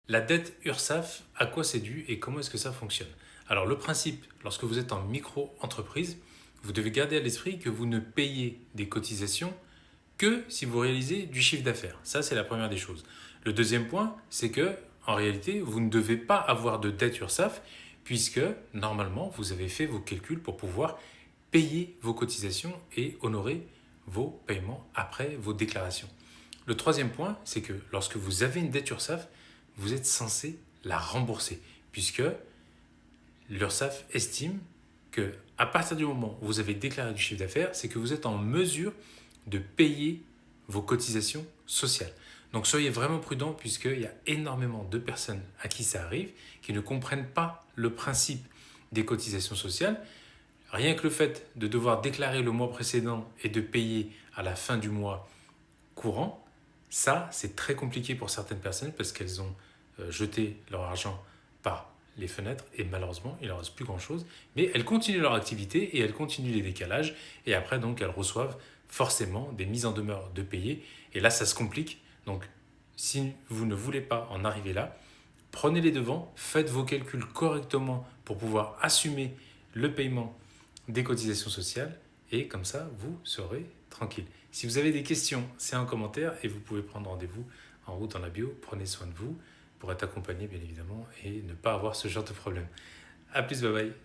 La dette URSSAF, à quoi c'est dû et comment est-ce que ça fonctionne? Alors le principe, lorsque vous êtes en micro-entreprise, vous devez garder à l'esprit que vous ne payez des cotisations que si vous réalisez du chiffre d'affaires. Ça, c'est la première des choses. Le deuxième point, c'est que en réalité, vous ne devez pas avoir de dette URSSAF puisque normalement, vous avez fait vos calculs pour pouvoir payer vos cotisations et honorer vos paiements après vos déclarations. Le troisième point, c'est que lorsque vous avez une dette URSSAF, vous êtes censé la rembourser, puisque l'URSSAF estime que à partir du moment où vous avez déclaré du chiffre d'affaires, c'est que vous êtes en mesure de payer vos cotisations sociales. Donc soyez vraiment prudents puisqu'il y a énormément de personnes à qui ça arrive qui ne comprennent pas le principe des cotisations sociales. Rien que le fait de devoir déclarer le mois précédent et de payer à la fin du mois courant, ça c'est très compliqué pour certaines personnes parce qu'elles ont jeté leur argent par les fenêtres et malheureusement il ne leur reste plus grand chose, mais elles continuent leur activité et elles continuent les décalages et après donc elles reçoivent forcément des mises en demeure de payer et là ça se complique. Donc si vous ne voulez pas en arriver là, prenez les devants, faites vos calculs correctement pour pouvoir assumer le paiement des cotisations sociales et comme ça vous serez tranquille. Si vous avez des questions, c'est un commentaire et vous pouvez prendre rendez-vous en haut dans la bio. Prenez soin de vous pour être accompagné bien évidemment et ne pas avoir ce genre de problème. A plus, bye bye.